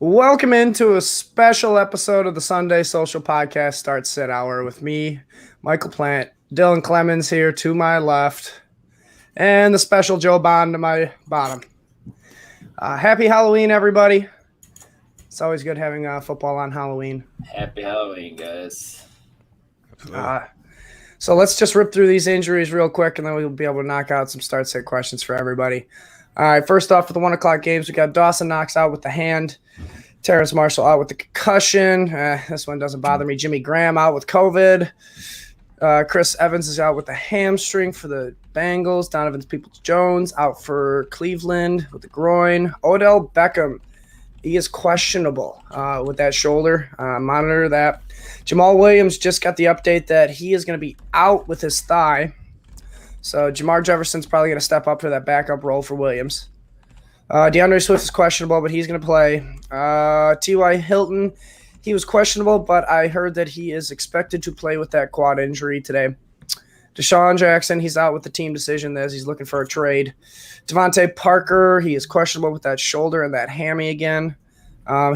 Welcome into a special episode of the Sunday Social Podcast Start Sit Hour with me, Michael Plant, Dylan Clemons here to my left, and the special Joe Bond to my bottom. Happy Halloween, everybody. It's always good having football on Halloween. Happy Halloween, guys. So let's just rip through these injuries real quick, and then we'll be able to knock out some start-sit questions for everybody. All right, first off, for the 1 o'clock games, we got Dawson Knox out with the hand. Terrace Marshall out with the concussion. This one doesn't bother me. Jimmy Graham out with COVID. Chris Evans is out with the hamstring for the Bengals. Donovan Peoples-Jones out for Cleveland with the groin. Odell Beckham, he is questionable with that shoulder. Monitor that. Jamal Williams just got the update that he is going to be out with his thigh. So Jamar Jefferson's probably going to step up for that backup role for Williams. DeAndre Swift is questionable, but he's going to play. T.Y. Hilton, he was questionable, but I heard that he is expected to play with that quad injury today. Deshaun Jackson, he's out with the team decision as he's looking for a trade. Devonte Parker, he is questionable with that shoulder and that hammy again.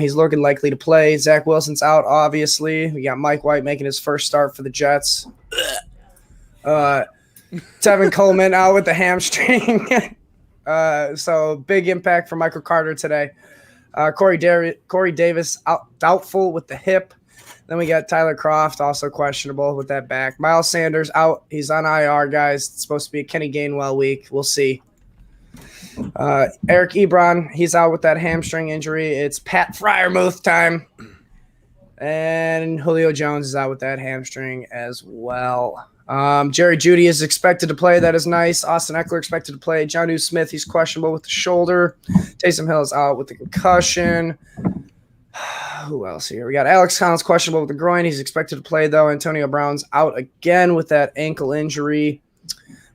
He's looking likely to play. Zach Wilson's out, obviously. We got Mike White making his first start for the Jets. Devin Coleman out with the hamstring. So big impact for Michael Carter today. Corey Davis out, doubtful with the hip. Then we got Tyler Kroft also questionable with that back. Miles Sanders out. He's on IR, guys. It's supposed to be a Kenny Gainwell week. We'll see. Eric Ebron, he's out with that hamstring injury. It's Pat Freiermuth time. And Julio Jones is out with that hamstring as well. Jerry Jeudy is expected to play. That is nice. Austin Eckler expected to play. Jonnu Smith, he's questionable with the shoulder. Taysom Hill is out with the concussion. Who else here? We got Alex Collins questionable with the groin. He's expected to play, though. Antonio Brown's out again with that ankle injury.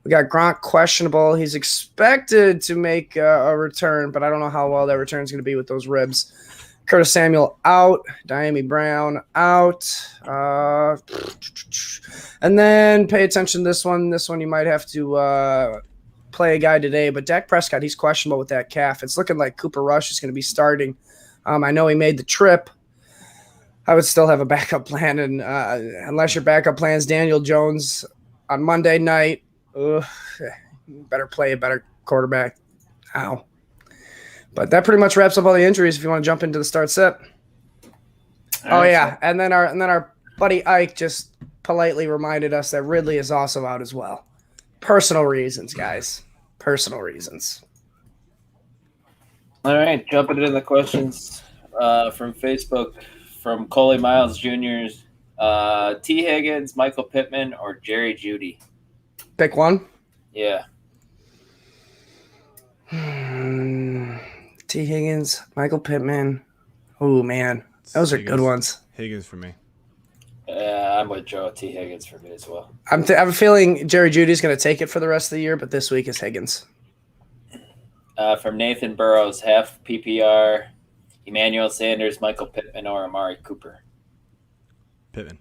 We got Gronk questionable. He's expected to make a return, but I don't know how well that return is going to be with those ribs. Curtis Samuel out. Diami Brown out. And then pay attention to this one. This one you might have to play a guy today. But Dak Prescott, he's questionable with that calf. It's looking like Cooper Rush is going to be starting. I know he made the trip. I would still have a backup plan. And unless your backup plan is Daniel Jones on Monday night, better play a better quarterback. Ow. But that pretty much wraps up all the injuries if you want to jump into the start set. Yeah. And then our buddy Ike just politely reminded us that Ridley is also out as well. Personal reasons, guys. Personal reasons. All right, jumping into the questions from Facebook from Coley Miles Jr.'s. T. Higgins, Michael Pittman, or Jerry Jeudy? Pick one. Yeah. T. Higgins, Michael Pittman. Oh, man. Those are good ones. Higgins for me. I'm with Joe. T. Higgins for me as well. I'm feeling Jerry Jeudy's going to take it for the rest of the year, but this week is Higgins. From Nathan Burrows, half PPR, Emmanuel Sanders, Michael Pittman, or Amari Cooper? Pittman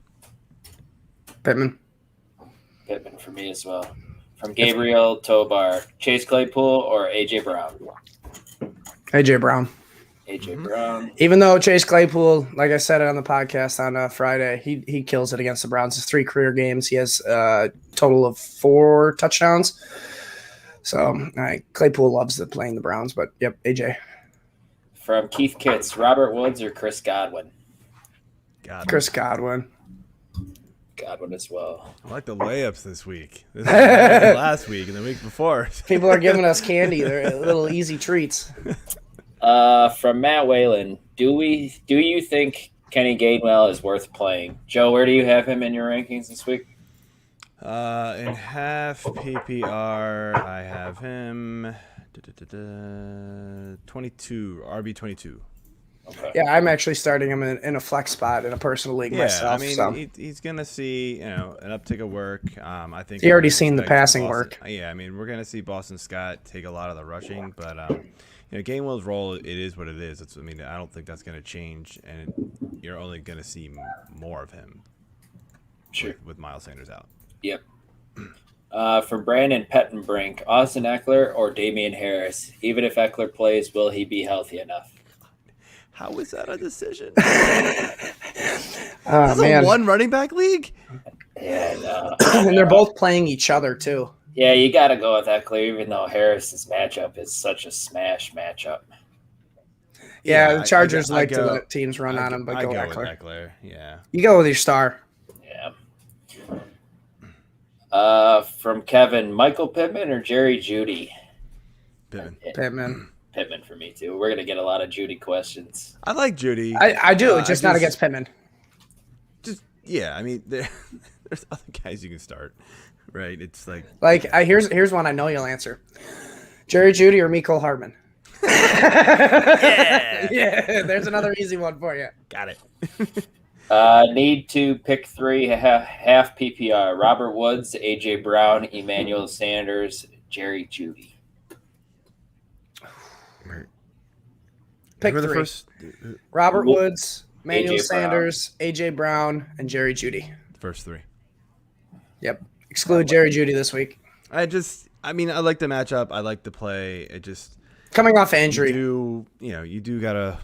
for me as well. From Gabriel Tobar, Chase Claypool or A.J. Brown? A.J. Brown. A.J. Brown. Even though Chase Claypool, like I said on the podcast on Friday, he kills it against the Browns. His 3 career games, he has a total of 4 touchdowns. So Claypool loves playing the Browns, but yep, A.J. From Keith Kitts, Robert Woods or Chris Godwin? Chris Godwin. Godwin as well. I like the layups this week. This is last week and the week before. People are giving us candy. They're little easy treats. From Matt Whalen, do you think Kenny Gainwell is worth playing? Joe, where do you have him in your rankings this week? In half PPR, I have him 22, RB 22. Okay. Yeah, I'm actually starting him in a flex spot in a personal league myself. I mean, so. he's gonna see an uptick of work. I think he already seen the passing work. Yeah, I mean, we're gonna see Boston Scott take a lot of the rushing, but Gainwell's role, it is what it is. I don't think that's gonna change, and you're only gonna see more of him. Sure. With Miles Sanders out. Yep. From Brandon Pettenbrink, Austin Eckler or Damian Harris? Even if Eckler plays, will he be healthy enough? How is that a decision? Oh, This is man. a one running back league? Yeah, no. And they're both playing each other, too. Yeah, you got to go with Eckler, even though Harris's matchup is such a smash matchup. Yeah, the Chargers I like to go- let teams run on them, but I go go with Eckler. Eckler. Yeah. You go with your star. Yeah. From Kevin, Michael Pittman or Jerry Judy? Pittman. Pittman. Pittman for me, too. We're going to get a lot of Judy questions. I like Judy. I do, just not against Pittman. Yeah, I mean, there's other guys you can start, right? It's like Here's one I know you'll answer: Jerry Judy or Mecole Hardman. yeah, Yeah. There's another easy one for you. got it. Need to pick three half PPR: Robert Woods, AJ Brown, Emmanuel Sanders, Jerry Judy. Pick Who are the three: first? Robert Woods, Emmanuel AJ Brown. Sanders, AJ Brown, and Jerry Judy. First three. Yep. Exclude Jerry Judy this week. I like the matchup. I like the play. It just Coming off injury. you do gotta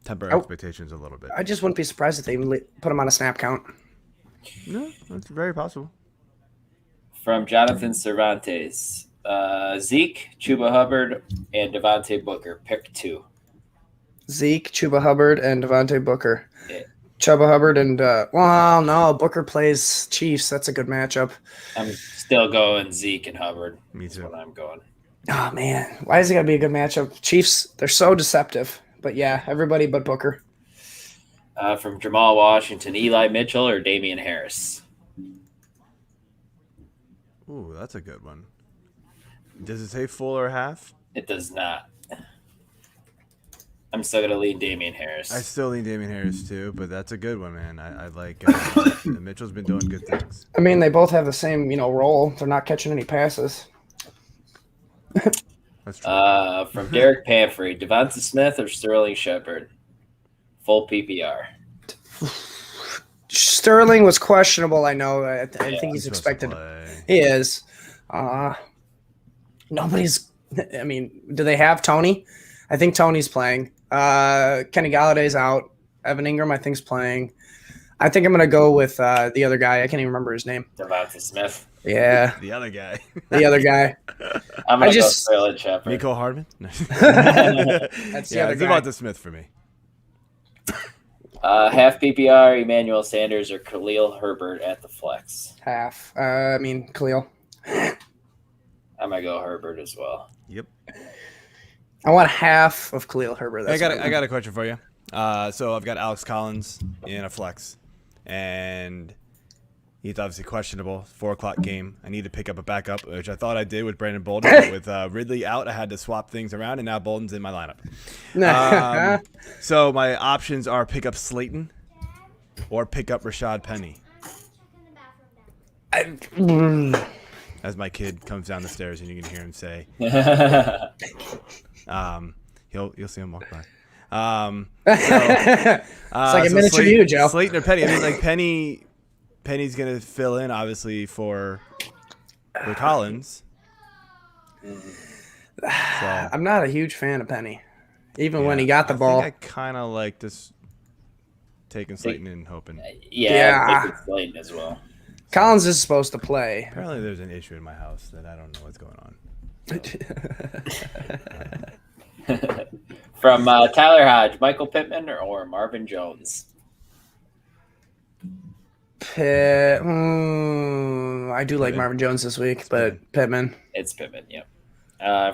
temper expectations a little bit. I just wouldn't be surprised if they even put him on a snap count. No, that's very possible. From Jonathan Cervantes, Zeke, Chuba Hubbard, and Devonte Booker. Pick two. Zeke, Chuba Hubbard, and Devonte Booker. Yeah. Chuba Hubbard and no, Booker plays Chiefs. That's a good matchup. I'm still going Zeke and Hubbard. Me That's too. what I'm going. Oh man, why is it gotta be a good matchup? Chiefs, they're so deceptive. But yeah, everybody but Booker. From Jamal Washington, Eli Mitchell or Damian Harris. Ooh, that's a good one. Does it say full or half? It does not. I'm still going to lean Damian Harris. I still lean Damian Harris too, but that's a good one, man. I like Mitchell's been doing good things. I mean, they both have the same, role. They're not catching any passes. That's true. From Derek Pamfrey, Devonta Smith or Sterling Shepard? Full PPR. Sterling was questionable. I know. I think he's supposed to expected. play. He is. Nobody's. I mean, do they have Tony? I think Tony's playing. Kenny Galladay's out. Evan Ingram, I think, is playing. I think I'm going to go with the other guy. I can't even remember his name. Devonta Smith. Yeah, The other guy. the other guy. I'm going to go just- Sterling Shepard. Mecole Hardman? That's the Yeah, other it's guy. about the Smith for me. Half PPR, Emmanuel Sanders or Khalil Herbert at the flex. Half. Khalil. I'm going to go Herbert as well. Yep. I want half of Khalil Herbert. I That's got a question for you. So I've got Alex Collins in a flex, and he's obviously questionable. 4:00 game. I need to pick up a backup, which I thought I did with Brandon Bolden. But with Ridley out, I had to swap things around, and now Bolden's in my lineup. So my options are pick up Slayton or pick up Rashad Penny. As my kid comes down the stairs, and you can hear him say, you'll see him walk by. It's like a miniature you, Joe. Slayton or Penny. I mean, like Penny's gonna fill in obviously for Collins. So, I'm not a huge fan of Penny, even when he got the ball. I kind of like just taking Slayton and hoping. Yeah. I'm taking Slayton as well. Collins is supposed to play. Apparently, there's an issue in my house that I don't know what's going on. From Tyler Hodge, Michael Pittman or Marvin Jones? I do like Marvin Jones this week, but Pittman. It's Pittman, yep.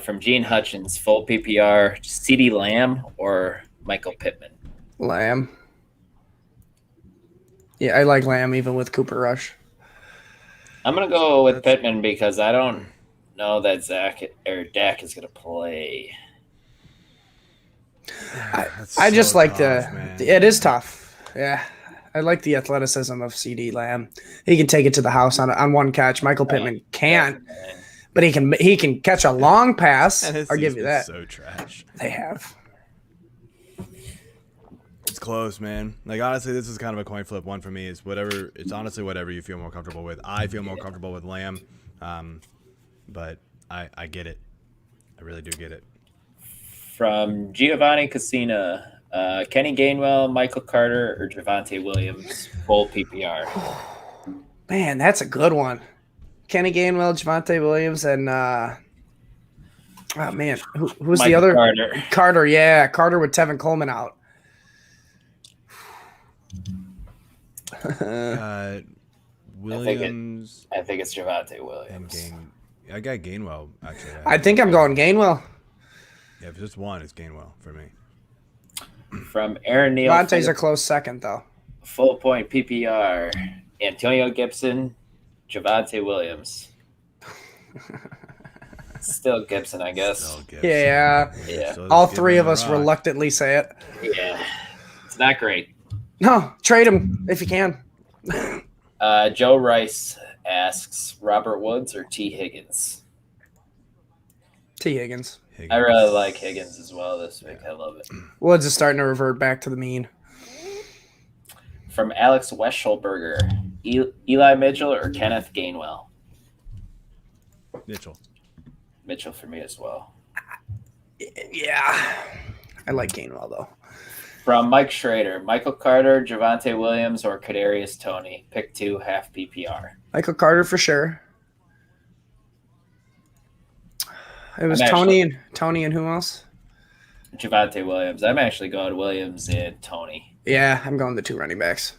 From Gene Hutchins, full PPR, CeeDee Lamb or Michael Pittman? Lamb. Yeah, I like Lamb even with Cooper Rush. I'm going to go with Pittman because I don't know that Dak is going to play. I just so like tough, man. it is tough. Yeah. I like the athleticism of CeeDee Lamb. He can take it to the house on one catch. Michael Pittman can't, but he can catch a long pass. I'll give you that. So trash. They have. It's close, man. Like honestly, this is kind of a coin flip one for me. It's whatever. It's honestly whatever you feel more comfortable with. I feel more comfortable with Lamb, but I get it. I really do get it. From Giovanni Casina, Kenny Gainwell, Michael Carter, or Javonte Williams, full PPR. Man, that's a good one. Kenny Gainwell, Javonte Williams, and oh man, who's the other? Carter. Carter, yeah, Carter with Devin Coleman out. Williams. I think it's Javonte Williams. I got Gainwell actually. I think I'm going Gainwell. Yeah, if it's just one, it's Gainwell for me. From Aaron Neal. Javonte's a close second though. Full point PPR. Antonio Gibson, Javonte Williams. Still Gibson, I guess. Gibson. Yeah. Yeah. All three of us reluctantly say it. Yeah. It's not great. No, trade him if you can. Joe Rice asks Robert Woods or T. Higgins. T. Higgins. I really like Higgins as well this week. I love it. Woods is starting to revert back to the mean. From Alex Weschelberger, Eli Mitchell or Kenneth Gainwell? Mitchell. Mitchell for me as well. Yeah. I like Gainwell, though. From Mike Schrader, Michael Carter, Javonte Williams, or Kadarius Toney? Pick 2, half PPR. Michael Carter for sure. It was Toney and who else? Javonte Williams. I'm actually going Williams and Toney. Yeah, I'm going the 2 running backs.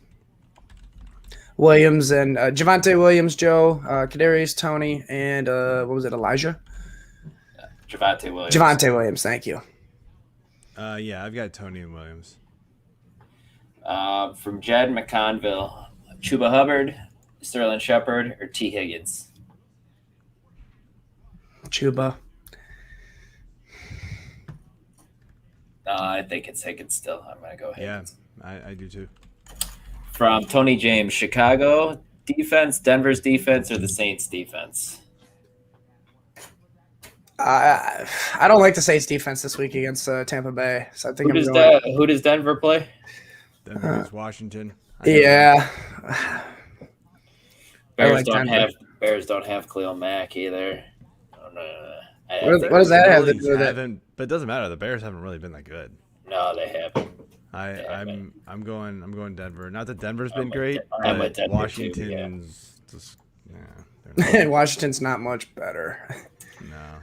Williams and Javonte Williams, Joe, Kadarius Toney, and what was it, Elijah? Javonte Williams. Javonte Williams, thank you. Yeah, I've got Toney and Williams. From Jed McConville, Chuba Hubbard, Sterling Shepard, or T. Higgins? Chuba. I think it's Higgins still. I'm going to go Higgins. Yeah, I do too. From Tony James, Chicago defense, Denver's defense, or the Saints defense? I don't like the Saints defense this week against Tampa Bay, so I think who does Denver play? Denver is Washington. Yeah. Bears don't have Khalil Mack either. What does that have to do with it? But it doesn't matter. The Bears haven't really been that good. No, they haven't. I'm going Denver. Not that Denver's been great, I'm but Denver Washington's just they're Washington's not much better. No.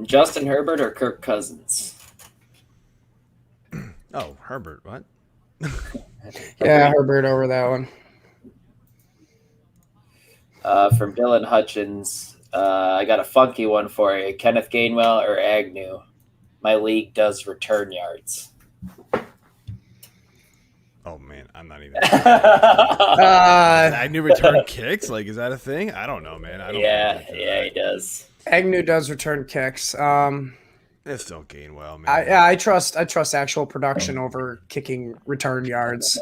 Justin Herbert or Kirk Cousins? Oh, Herbert, what? Yeah, Herbert over that one. From Dylan Hutchins, I got a funky one for you. Kenneth Gainwell or Agnew? My league does return yards. Oh man, I'm not even. Agnew Agnew return kicks? Like, is that a thing? I don't know, man. Yeah, he does. Agnew does return kicks. It's still Gainwell, man. I trust actual production over kicking return yards.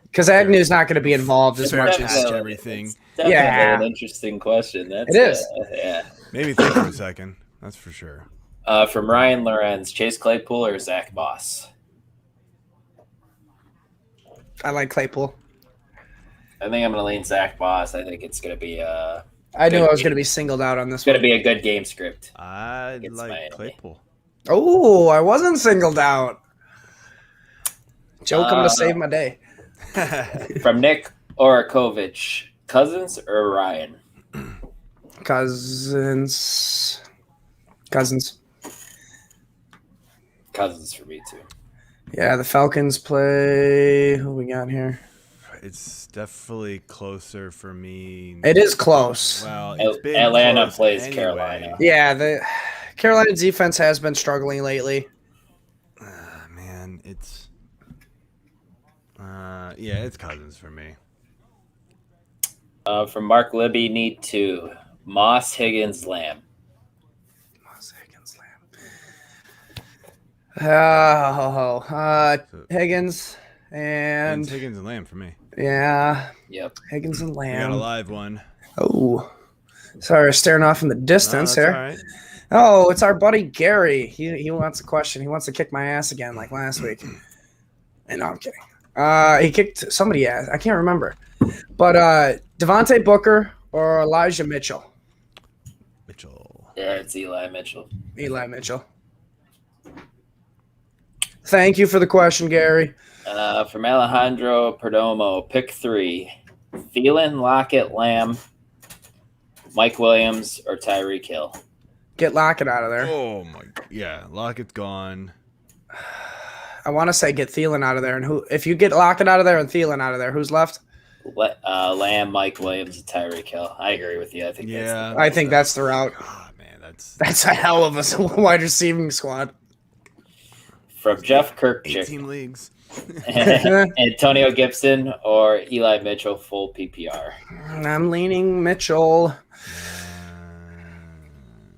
Because Agnew's not going to be involved as much as everything. An interesting question. It is. Yeah. Maybe think for a second. That's for sure. From Ryan Lorenz, Chase Claypool or Zach Moss? I like Claypool. I think I'm going to lean Zach Moss. I think it's going to be I knew I was going to be singled out on this it's going to be a good game script. I like Claypool. Oh, I wasn't singled out. Joe coming to save my day. From Nick Orakovich, Cousins or Ryan? Cousins. Cousins for me too. Yeah, the Falcons play. Who we got here? It's definitely closer for me. It is close. Well, Atlanta plays Carolina. Yeah, the Carolina defense has been struggling lately. Man, it's it's Cousins for me. From Mark Libby, need to Moss, Higgins, Lamb. Higgins and Higgins and Lamb for me. Yeah. Yep. Higgins and Lamb. We got a live one. Oh, sorry, staring off in the distance here. All right. Oh, it's our buddy Gary. He wants a question. He wants to kick my ass again, like last week. And no, I'm kidding. He kicked somebody ass. I can't remember. But Devonte Booker or Elijah Mitchell? Mitchell. Yeah, it's Eli Mitchell. Eli Mitchell. Thank you for the question, Gary. From Alejandro Perdomo, pick 3. Thielen, Lockett, Lamb, Mike Williams, or Tyreek Hill. Get Lockett out of there. Oh my, yeah, Lockett's gone. I want to say get Thielen out of there. And who? If you get Lockett out of there and Thielen out of there, who's left? Lamb, Mike Williams, and Tyreek Hill. I agree with you. I think that's the route. Oh, man, that's a hell of a wide receiving squad. From Jeff Kirkchick. 18 leagues. Antonio Gibson or Eli Mitchell, full PPR. I'm leaning Mitchell.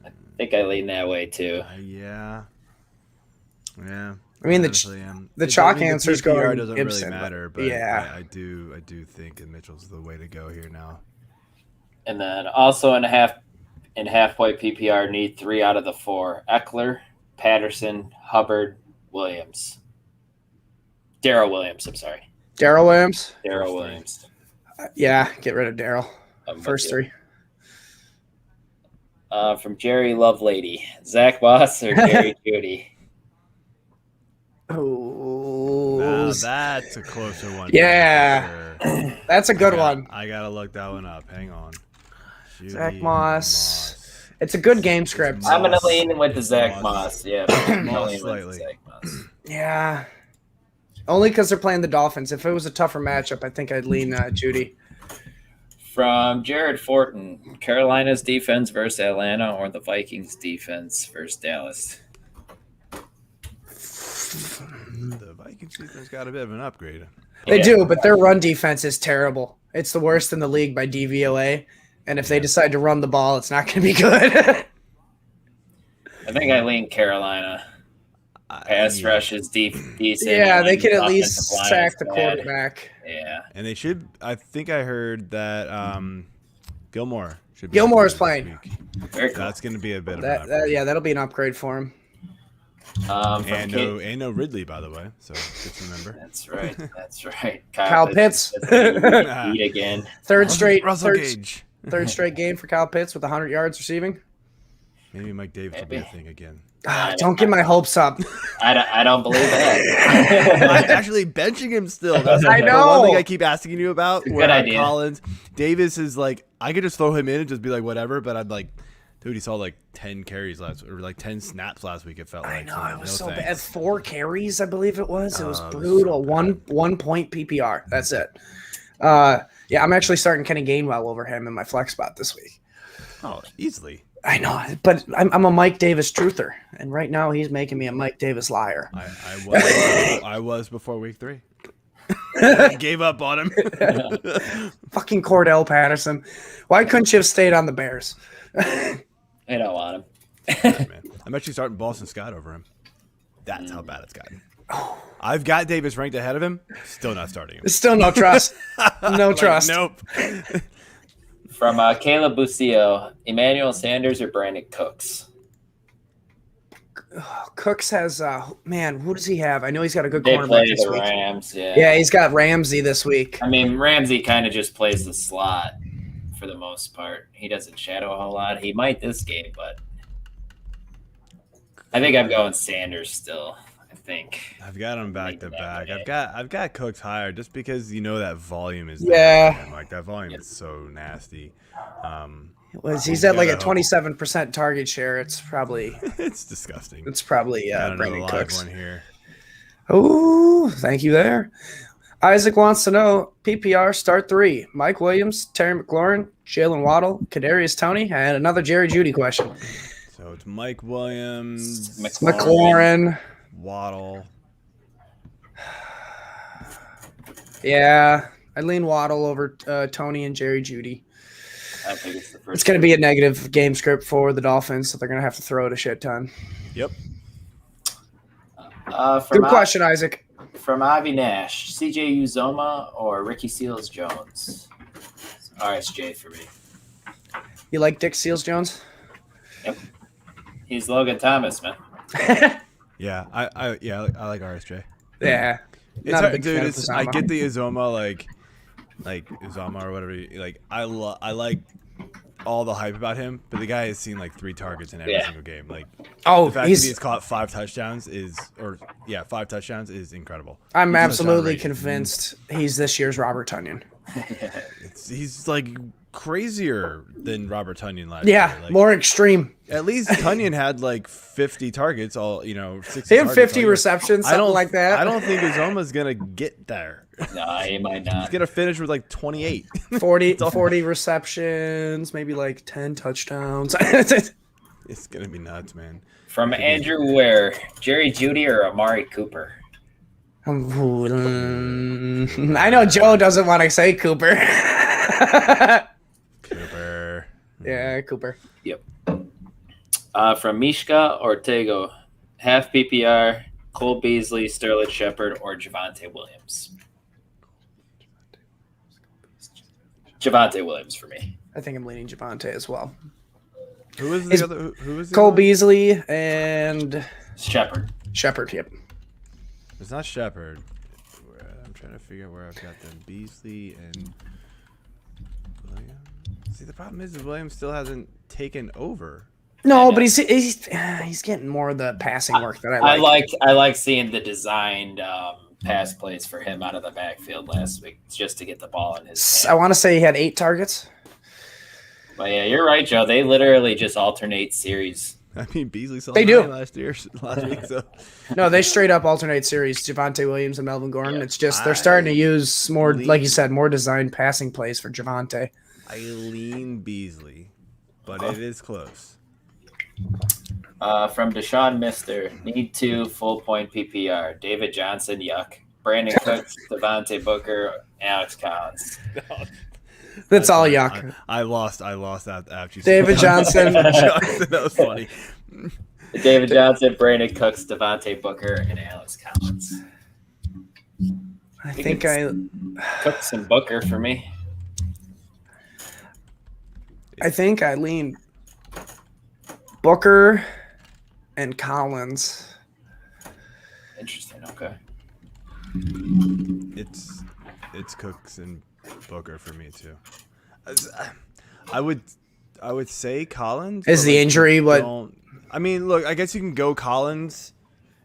I think I lean that way too. Yeah. I mean, the chalk answers PPR going doesn't Gibson, really matter, but yeah, I do think that Mitchell's the way to go here now. And then also in half-point PPR, need 3 out of the 4: Eckler, Patterson, Hubbard, Williams. Darrell Williams. I'm sorry. Darrell Williams. Darrell Williams. Yeah, get rid of Darrell. First 3. From Jerry Lovelady, Zach Moss or Jerry Judy. Oh, that's a closer one. Yeah, sure. That's a good one. I gotta look that one up. Hang on. Judy Zach Moss. It's a good game script. I'm gonna lean with the Zach Moss. Yeah, Moss slightly. Zach Moss. Yeah, only because they're playing the Dolphins. If it was a tougher matchup, I think I'd lean Judy. From Jared Fortin, Carolina's defense versus Atlanta or the Vikings defense versus Dallas. The Vikings defense got a bit of an upgrade. They do, but their run defense is terrible. It's the worst in the league by DVOA. And if they decide to run the ball, it's not going to be good. I think I lean Carolina. Pass rush is decent. Yeah, they can at least sack the quarterback. Yeah. And they should. I think I heard that Gilmore should be. Gilmore is playing. Very cool. That's going to be a bit of an upgrade. Yeah, that'll be an upgrade for him. And no Ridley, by the way. So just remember. That's right. That's right. Kyle Pitts. Beat again. Third straight game for Kyle Pitts with 100 yards receiving. Maybe Mike Davis will be a thing again. Don't get my hopes up. I don't believe that. I'm actually benching him still. That's I know. The one thing I keep asking you about. Good idea. Collins, Davis is like, I could just throw him in and just be like whatever, but I'd like, dude, he saw like 10 carries or like 10 snaps last week. It felt like. I know, so it was no so thanks. bad. 4 carries, I believe it was. It was it was brutal. so bad. 1 point PPR. That's it. Yeah, I'm actually starting Kenny Gainwell over him in my flex spot this week. Oh, easily. I know, but I'm a Mike Davis truther, and right now he's making me a Mike Davis liar. I was before week 3. I gave up on him. Fucking Cordell Patterson. Why couldn't you have stayed on the Bears? I don't want him. Man. I'm actually starting Boston Scott over him. That's how bad it's gotten. I've got Davis ranked ahead of him. Still not starting him. Still no trust. No trust. Nope. From Caleb Bucio, Emmanuel Sanders or Brandon Cooks? Cooks has man, who does he have? I know he's got a good They cornerback play this the week. Rams, yeah. Yeah, he's got Ramsey this week. I mean, Ramsey kind of just plays the slot for the most part. He doesn't shadow a whole lot. He might this game, but I think I'm going Sanders still. I think I've got him back to back. I've got Cooks higher just because you know that volume is Yeah. like that volume is so nasty. He's at like a 27% target share. It's probably It's disgusting. It's probably Got Brandon another live Cooks. one here. Oh, thank you there. Isaac wants to know PPR start 3: Mike Williams, Terry McLaurin, Jalen Waddle, Kadarius Toney, and another Jerry Judy question. So it's Mike Williams, McLaurin, Waddle. Yeah, I lean Waddle over Toney and Jerry Judy. I think it's the first. It's going to be a negative game script for the Dolphins, so they're going to have to throw it a shit ton. Yep. Good question, Isaac. From Avi Nash, CJ Uzoma or Ricky Seals Jones? RSJ for me. You like Dick Seals-Jones? Yep. He's Logan Thomas, man. Yeah, I like RSJ. Yeah. It's Not a hard, big dude. fan of I Uzomah. get the Uzoma like Uzoma or whatever. Like I like all the hype about him, but the guy has seen like 3 targets in every single game. Like, oh, the fact that he's caught 5 touchdowns is incredible. I'm absolutely convinced he's this year's Robert Tonyan. He's like crazier than Robert Tonyan last year. Yeah, Like, more extreme. At least Tonyan had like 50 targets, 60 he had 50 receptions, something like that. I don't think Uzoma's going to get there. No, he might not. He's going to finish with like 28. 40 receptions, maybe like 10 touchdowns. It's going to be nuts, man. From Andrew Ware, Jerry Jeudy or Amari Cooper? I know Joe doesn't want to say Cooper. Cooper. Yeah, Cooper. Yep. From Mishka Ortego, half PPR, Cole Beasley, Sterling Shepard, or Javonte Williams? Javonte Williams for me. I think I'm leaning Javonte as well. Who was the other? Who was the Cole other? Beasley and Shepard. Shepard. Yep. It's not Shepard. I'm trying to figure out where I've got them. Beasley and Williams. See, the problem is Williams still hasn't taken over. No, but he's getting more of the passing work that I like. I like seeing the designed pass plays for him out of the backfield last week just to get the ball in his hand. I want to say he had 8 targets. But yeah, you're right, Joe. They literally just alternate series. I mean, Beasley saw They do. last week. So No, they straight up alternate series. Javonte Williams and Melvin Gordon. It's just they're starting to use more, like you said, more designed passing plays for Javonte. I lean Beasley, but it is close. From Deshaun Mister, need 2 full point PPR. David Johnson, yuck. Brandon Cooks, Devontae Booker, Alex Collins. That's all yuck. I lost that after you David Johnson. That was funny. David Johnson, Brandon Cooks, Devontae Booker, and Alex Collins. I think Cooks and Booker for me. I think I lean Booker and Collins. Interesting. Okay. It's Cooks and Booker for me too. I would say Collins. Is the injury what? I mean, look, I guess you can go Collins,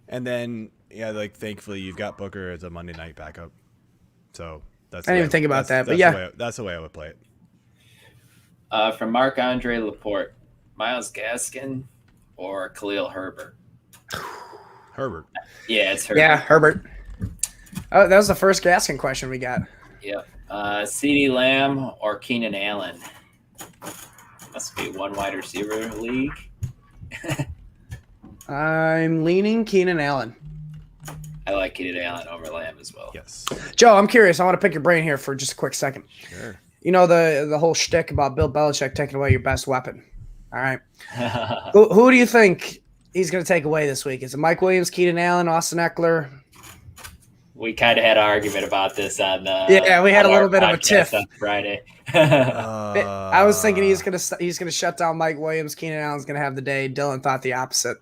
and then thankfully you've got Booker as a Monday night backup. So that's. I didn't even think about that, but yeah, that's the way I would play it. From Marc-Andre Laporte, Myles Gaskin or Khalil Herbert? Herbert. Yeah, it's Herbert. Yeah, Herbert. Oh, that was the first Gaskin question we got. Yep. CeeDee Lamb or Keenan Allen? Must be one wide receiver league. I'm leaning Keenan Allen. I like Keenan Allen over Lamb as well. Yes. Joe, I'm curious. I want to pick your brain here for just a quick second. Sure. You know the whole shtick about Bill Belichick taking away your best weapon. All right. Who do you think he's going to take away this week? Is it Mike Williams, Keenan Allen, Austin Eckler? We kind of had an argument about this on we had a little bit of a tiff on Friday. I was thinking he's gonna shut down Mike Williams. Keenan Allen's gonna have the day. Dylan thought the opposite.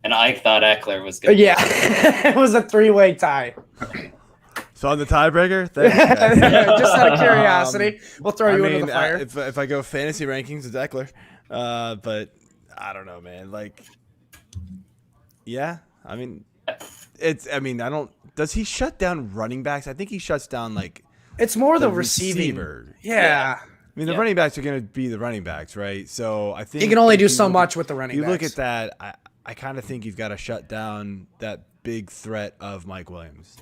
And I thought Eckler was good. Yeah, it was a 3-way tie. So on the tiebreaker, Just out of curiosity, we'll throw you into the fire. If I go fantasy rankings, it's Eckler. But I don't know, man. I mean, does he shut down running backs? I think he shuts down it's more the receiving. receiver. Yeah. I mean, the running backs are going to be the running backs, right? So I think you can only do so much with the running backs. You look at that, I kind of think you've got to shut down that big threat of Mike Williams.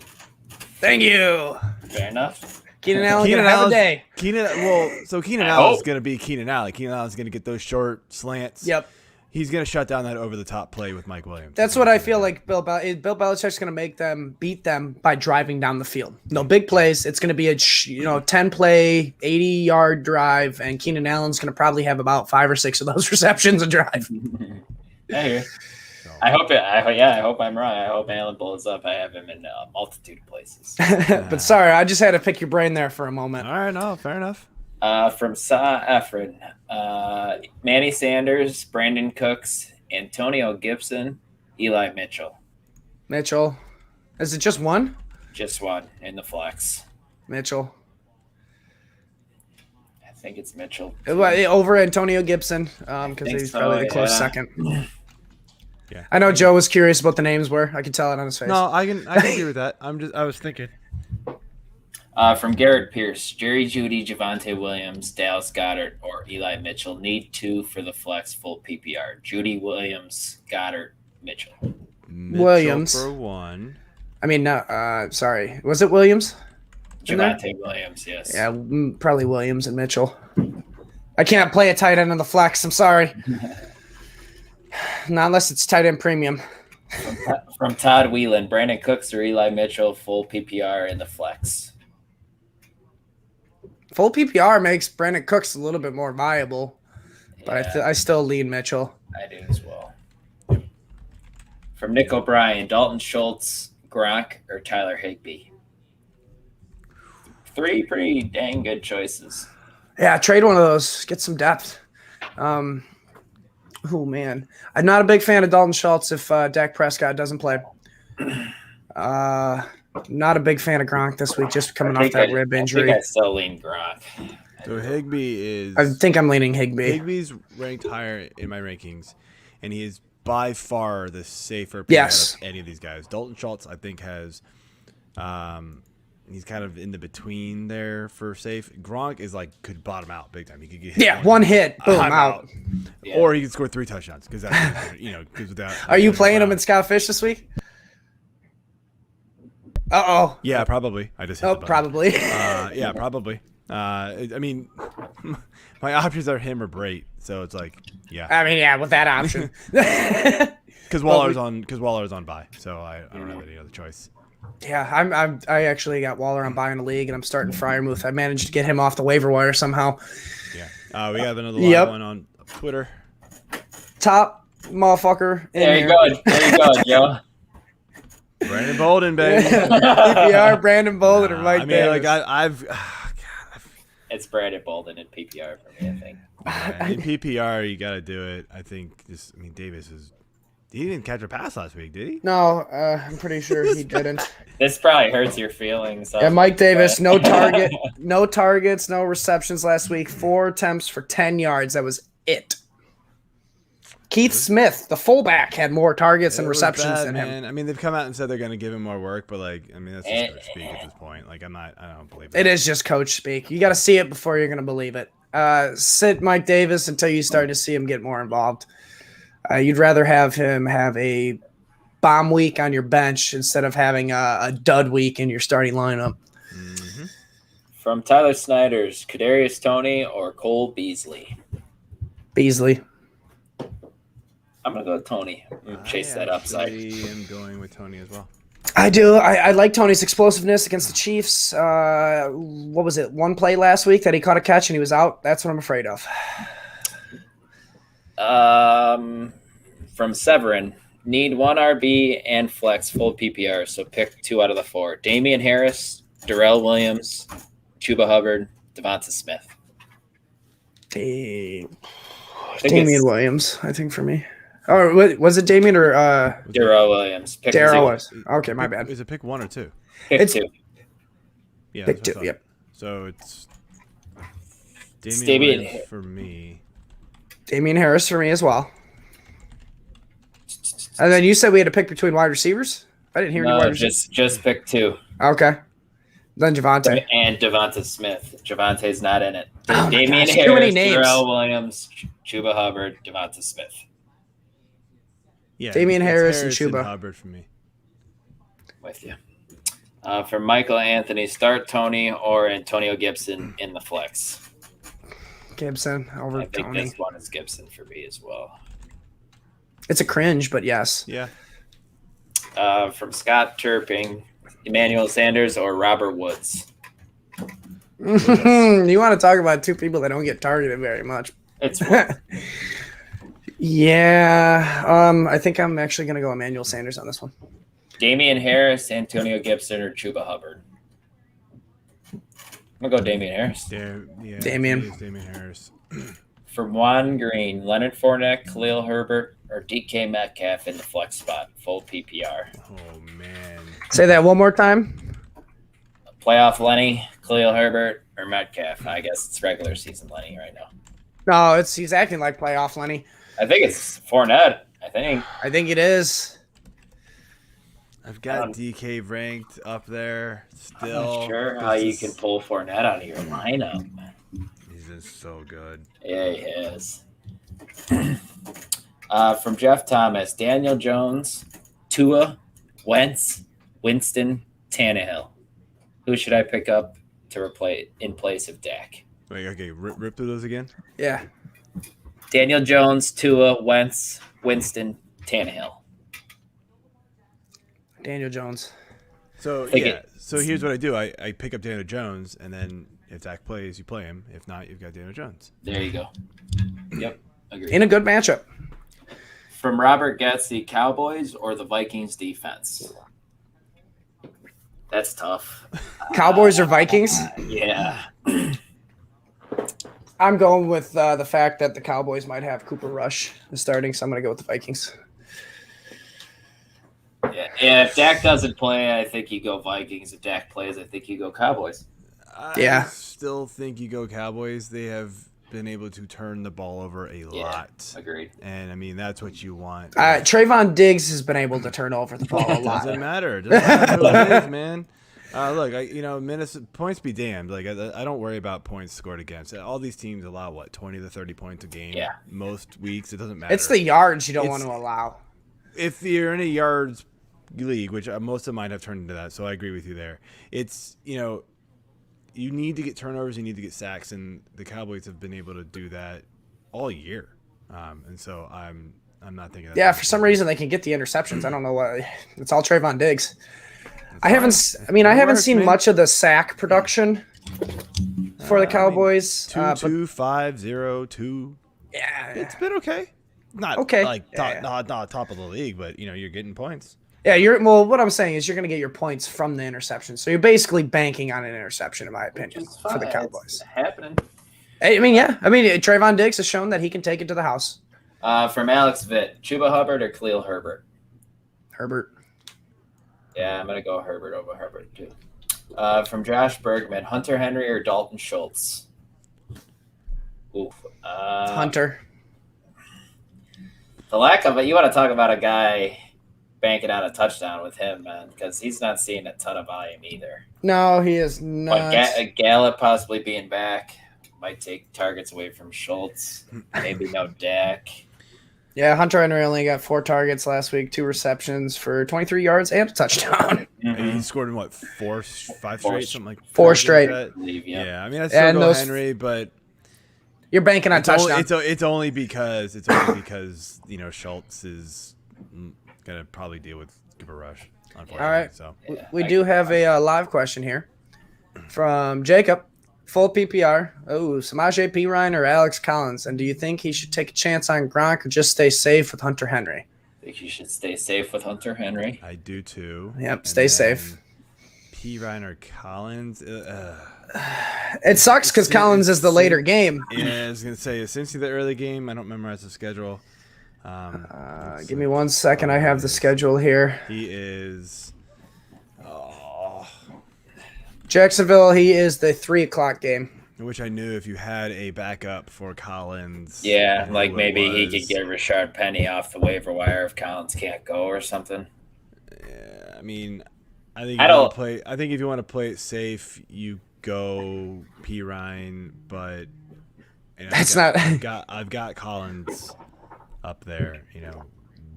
Thank you. Fair enough. Keenan Allen gonna have a day. Keenan Allen's going to be Keenan Allen. Keenan Allen's going to get those short slants. Yep. He's going to shut down that over-the-top play with Mike Williams. That's what I feel like Bill Belichick's going to beat them by driving down the field. No big plays. It's going to be a 10-play, 80-yard drive, and Keenan Allen's going to probably have about 5 or 6 of those receptions a drive. I hear. I hope I'm wrong. I hope Allen blows up. I have him in a multitude of places. But sorry, I just had to pick your brain there for a moment. All right, no, fair enough. From Sa Efren, Manny Sanders, Brandon Cooks, Antonio Gibson, Eli Mitchell. Mitchell. Is it just one? Just one in the flex. Mitchell. think it's Mitchell. Over Antonio Gibson, because think he's so, probably the close yeah. second. Yeah. I know Joe was curious what the names were. I could tell it on his face. No, I can agree with that. I was thinking. From Garrett Pierce, Jerry Jeudy, Javonte Williams, Dallas Goedert, or Eli Mitchell. Need 2 for the flex full PPR. Jeudy, Williams, Goddard, Mitchell. Williams. for 1. I mean, no. Sorry, was it Williams? Javonte Williams, yes. Yeah, probably Williams and Mitchell. I can't play a tight end on the flex. I'm sorry. Not unless it's tight end premium. From Todd Whelan, Brandon Cooks or Eli Mitchell, full PPR in the flex. Full PPR makes Brandon Cooks a little bit more viable, but I still lean Mitchell. I do as well. From Nick O'Brien, Dalton Schultz, Gronk, or Tyler Higbee. 3 pretty dang good choices. Yeah, trade one of those. Get some depth. Oh, man. I'm not a big fan of Dalton Schultz if Dak Prescott doesn't play. Not a big fan of Gronk this week, just coming off that rib injury. I think I still lean Gronk. So Higbee is. I think I'm leaning Higbee. Higbee's ranked higher in my rankings, and he is by far the safer player out of any of these guys. Dalton Schultz, I think, has. He's kind of in the between there for safe. Gronk is could bottom out big time. He could get hit one hit, boom, out. Yeah. Or he could score 3 touchdowns because that's because without. Are you playing him in Scott Fish this week? Uh-oh. Yeah, probably. I just hit the button. Probably. Yeah, probably. I mean, my options are him or Brait, so it's yeah. I mean, yeah, with that option. Because Waller's on bye, so I don't have any other choice. Yeah, I actually got Waller on buying the league, and I'm starting Freiermuth. I managed to get him off the waiver wire somehow. Yeah. We have another live one on Twitter. Top motherfucker. There you go, Joe. Brandon Bolden, baby. PPR, Brandon Bolden, or Mike Davis. It's Brandon Bolden in PPR for me, I think. In PPR, you got to do it. I think Davis is. He didn't catch a pass last week, did he? No, I'm pretty sure he didn't. This probably hurts your feelings. Yeah, Mike Davis, no targets, no receptions last week. 4 attempts for 10 yards. That was it. Keith Smith, the fullback, had more targets and receptions than him. I mean, they've come out and said they're going to give him more work, but that's just coach speak at this point. I don't believe it. It is just coach speak. You got to see it before you're going to believe it. Sit Mike Davis until you start to see him get more involved. You'd rather have him have a bomb week on your bench instead of having a dud week in your starting lineup. Mm-hmm. From Tyler Snyder's, Kadarius Toney or Cole Beasley? Beasley. I'm going to go with Toney. Chase that upside. I am going with Toney as well. I do. I like Toney's explosiveness against the Chiefs. What was it? One play last week that he caught a catch and he was out. That's what I'm afraid of. From Severin, need 1 RB and flex full PPR, so pick 2 out of the 4. Damian Harris, Darrell Williams, Chuba Hubbard, Devonta Smith. Damian Williams, I think, for me. Oh, was it Damian or Darrell Williams? Darrell was. Okay, my bad. Is it pick 1 or 2? Pick 2. Yeah, pick 2. Yep. So it's Damian Williams for me. Damian Harris for me as well. And then you said we had to pick between wide receivers? I didn't hear any wide receivers. Just pick 2. Okay. Then Javonte. And Devonta Smith. Javonte's not in it. Oh Damian gosh, Harris, Darrell Williams, Chuba Hubbard, Devonta Smith. Yeah, Damian Harris and Chuba. Hubbard for me. With you. For Michael Anthony, start Toney or Antonio Gibson in the flex. Gibson over I think Toney. this one is Gibson for me as well. It's a cringe, but yes. Yeah. From Scott Turping, Emmanuel Sanders or Robert Woods? You want to talk about 2 people that don't get targeted very much. It's Yeah. I think I'm actually going to go Emmanuel Sanders on this one. Damian Harris, Antonio Gibson, or Chuba Hubbard? I'm going to go Damian Harris. Damian Harris. From Juan Green, Leonard Fournette, Khalil Herbert, or DK Metcalf in the flex spot, full PPR. Oh, man. Say that one more time. Playoff Lenny, Khalil Herbert or Metcalf. I guess it's regular season Lenny right now. No, he's acting like playoff Lenny. I think it's Fournette. I think it is. I've got DK ranked up there still. I'm not sure how you can pull Fournette out of your lineup. He's just so good. Yeah, he is. From Jeff Thomas, Daniel Jones, Tua, Wentz, Winston, Tannehill. Who should I pick up to replace in place of Dak? Wait, okay, rip through those again. Yeah. Daniel Jones, Tua, Wentz, Winston, Tannehill. Daniel Jones. So so here's what I do. I pick up Daniel Jones, and then if Dak plays, you play him. If not, you've got Daniel Jones. There you go. Yep, agreed. In a good matchup. From Robert Getz, Cowboys or the Vikings defense? That's tough. Cowboys or Vikings? Yeah. I'm going with the fact that the Cowboys might have Cooper Rush starting, so I'm going to go with the Vikings. Yeah, if Dak doesn't play, I think you go Vikings. If Dak plays, I think you go Cowboys. I still think you go Cowboys. They have been able to turn the ball over a lot. Agreed. And, I mean, that's what you want. Trayvon Diggs has been able to turn over the ball a lot. Doesn't matter. Doesn't matter who it is, man. Look, Minnesota points be damned. Like I don't worry about points scored against. All these teams allow 20 to 30 points a game. Yeah. Most weeks, it doesn't matter. It's the yards you don't want to allow. If you're in a yards league, which most of mine have turned into that, so I agree with you there. It's you need to get turnovers, you need to get sacks, and the Cowboys have been able to do that all year. And so I'm not thinking. For some reason they can get the interceptions. I don't know why. It's all Trayvon Diggs. I haven't seen much of the sack production for the Cowboys. 2-2-5-0-2. Yeah, it's been okay. Not okay. Not top of the league, but you're getting points. Yeah, what I'm saying is you're going to get your points from the interception. So you're basically banking on an interception, in my opinion, for the Cowboys. It's happening. Trayvon Diggs has shown that he can take it to the house. From Alex Vitt, Chuba Hubbard or Khalil Herbert? Herbert. Yeah, I'm going to go Herbert over Herbert, too. From Josh Bergman, Hunter Henry or Dalton Schultz? Oof. Hunter. The lack of it, you want to talk about a guy banking out a touchdown with him, man, because he's not seeing a ton of volume either. No, he is not. But Gallup possibly being back might take targets away from Schultz. Maybe no Dak. Yeah, Hunter Henry only got 4 targets last week, 2 receptions for 23 yards and a touchdown. Mm-hmm. He scored in 5 straight, something like 4 straight. I still go Henry, but you're banking on touchdown. It's only because Schultz is gonna probably deal with Cooper Rush. Unfortunately. All right, so we do have a live question here from Jacob. Full PPR. Oh, Samaje Perine or Alex Collins? And do you think he should take a chance on Gronk or just stay safe with Hunter Henry? I think you should stay safe with Hunter Henry. I do too. Yep, stay safe. Perine or Collins? It sucks because Collins is the later game. Yeah, I was going to say, since he's the early game, I don't memorize the schedule. Give me 1 second. I have the schedule here. He is... Jacksonville, he is the 3:00 game. Which I knew if you had a backup for Collins. Yeah, like maybe he could get Rashard Penny off the waiver wire if Collins can't go or something. Yeah, I mean, I think if you want to play it safe, you go Perine, but I've got Collins up there,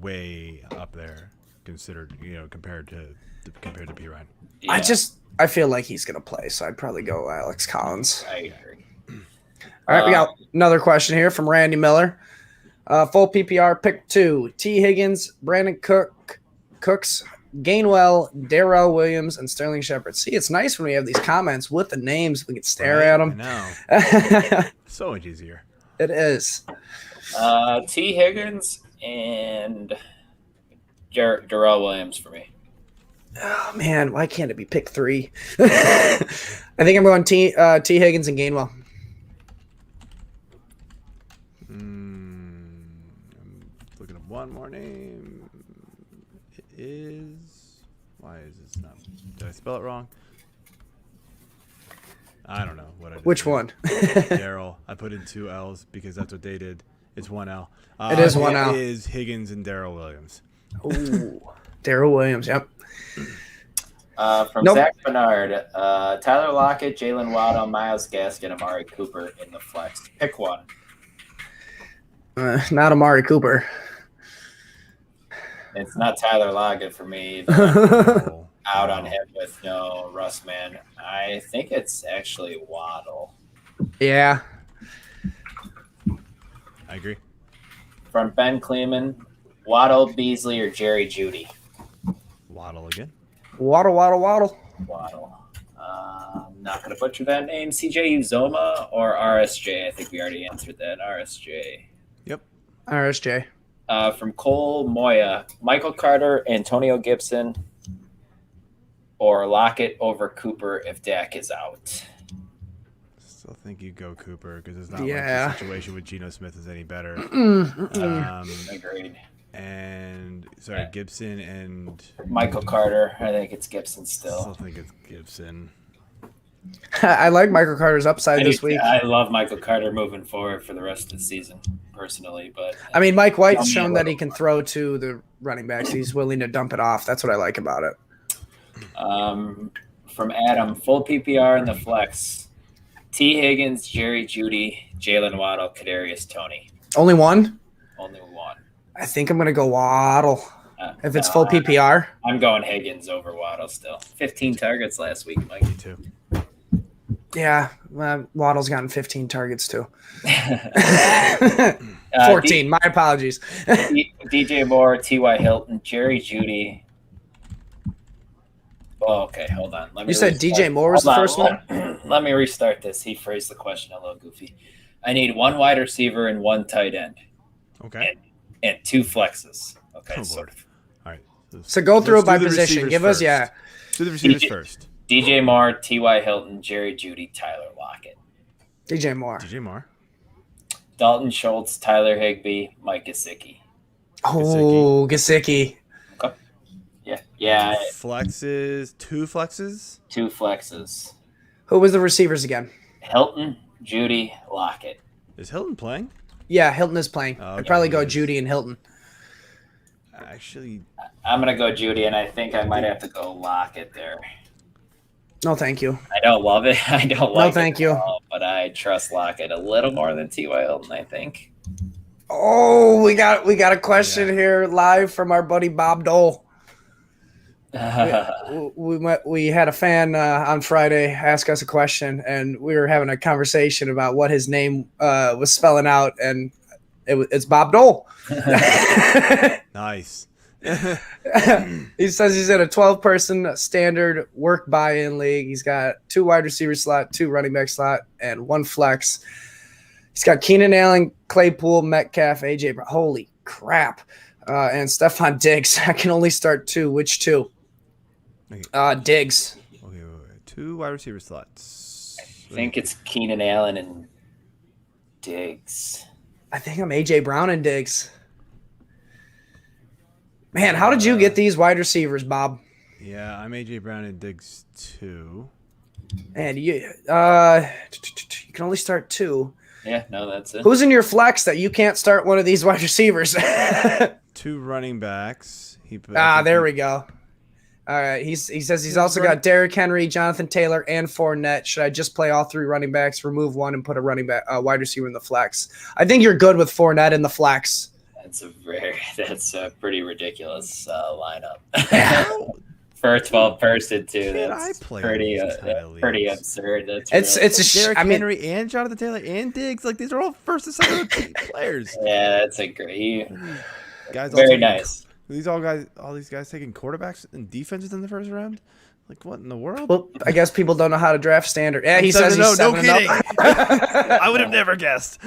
way up there, considered, compared to Perine. Yeah. I feel like he's going to play, so I'd probably go Alex Collins. I agree. All right, we got another question here from Randy Miller. Full PPR, pick 2. T. Higgins, Brandon Cooks, Gainwell, Darrell Williams, and Sterling Shepard. See, it's nice when we have these comments with the names. We can stare at them. I know. So much easier. It is. T. Higgins and Darrell Williams for me. Oh, man, why can't it be pick 3? I think I'm going T. Higgins and Gainwell. I'm looking at one more name. It is... Why is this not... Did I spell it wrong? I don't know what I did. Which there. one? Daryl. I put in 2 L's because that's what they did. It's 1 L. It is 1 L. It is Higgins and Daryl Williams. Ooh, Daryl Williams. Yep. From Zach Bernard, Tyler Lockett, Jalen Waddle, Myles Gaskin, Amari Cooper in the flex. Pick one. Not Amari Cooper. It's not Tyler Lockett for me. Oh, Out on him with no Russ, man. I think it's actually Waddle. Yeah. I agree. From Ben Clemons, Waddle, Beasley, or Jerry Jeudy? Waddle again. Waddle. Waddle. I'm not going to butcher that name. CJ Uzoma or RSJ? I think we already answered that. RSJ. Yep. RSJ. From Cole Moya, Michael Carter, Antonio Gibson, or Lockett over Cooper if Dak is out. Still think you go Cooper because it's not like the situation with Geno Smith is any better. Agreed. And sorry, Gibson and Michael Carter. I think it's Gibson I still. still think it's Gibson. I like Michael Carter's upside this week. I love Michael Carter moving forward for the rest of the season, personally. But I mean, Mike White's shown that he can throw to the running backs. He's willing to dump it off. That's what I like about it. From Adam, full PPR in the flex. T. Higgins, Jerry Jeudy, Jalen Waddle, Kadarius Toney. Only one? Only one. I think I'm going to go Waddle. If it's full PPR. I'm going Higgins over Waddle still. 15 targets last week, Mike. Me too. Yeah, Waddle's gotten 15 targets too. 14. My apologies. DJ Moore, T.Y. Hilton, Jerry Jeudy. Oh, okay, hold on. You said DJ Moore was the first one? Let me restart this. He phrased the question a little goofy. I need 1 wide receiver and 1 tight end. Okay. And 2 flexes. Okay, Oh, sort Lord. of. All right. So go through it by do the position. receivers Give us, first. Do the receivers first. DJ Moore, T.Y. Hilton, Jerry Jeudy, Tyler Lockett. DJ Moore. DJ Moore. Dalton Schultz, Tyler Higbee, Mike Gesicki. Oh, Gesicki. Okay. Yeah. Flexes. 2 flexes. 2 flexes. Who was the receivers again? Hilton, Jeudy, Lockett. Is Hilton playing? Yeah, Hilton is playing. Oh, I'd probably okay. go Judy and Hilton. Actually, I'm going to go Jeudy, and I think I might have to go Lockett there. No, thank you. I don't love it. I don't like thank it you. at all, but I trust Lockett a little more than T.Y. Hilton, I think. Oh, we got a question here live from our buddy Bob Dole. We had a fan on Friday ask us a question, and we were having a conversation about what his name was spelling out, and it's Bob Dole. nice. He says he's in a 12-person standard work buy-in league. He's got 2 wide receiver slot, 2 running back slot, and 1 flex. He's got Keenan Allen, Claypool, Metcalf, AJ Brown. Holy crap. And Stephon Diggs. I can only start 2. Which 2? Diggs. Okay, 2 wide receiver slots. I think it's Keenan Allen and Diggs. I think I'm AJ Brown and Diggs. Man, how did you get these wide receivers, Bob? Yeah, I'm AJ Brown and Diggs too. And you can only start 2. Yeah, no, that's it. Who's in your flex that you can't start one of these wide receivers? 2 running backs. There we go. All right. He says he's also got Derrick Henry, Jonathan Taylor, and Fournette. Should I just play all 3 running backs, remove 1, and put a wide receiver in the flex? I think you're good with Fournette in the flex. That's a pretty ridiculous lineup. For a 12-person too. That's pretty absurd. It's Derrick Henry and Jonathan Taylor and Diggs. Like, these are all first and second players. Yeah, that's a great guys. Very nice. All these guys taking quarterbacks and defenses in the first round. Like, what in the world? Well, I guess people don't know how to draft standard. Yeah, he says he's 7-0. No kidding. I would have never guessed.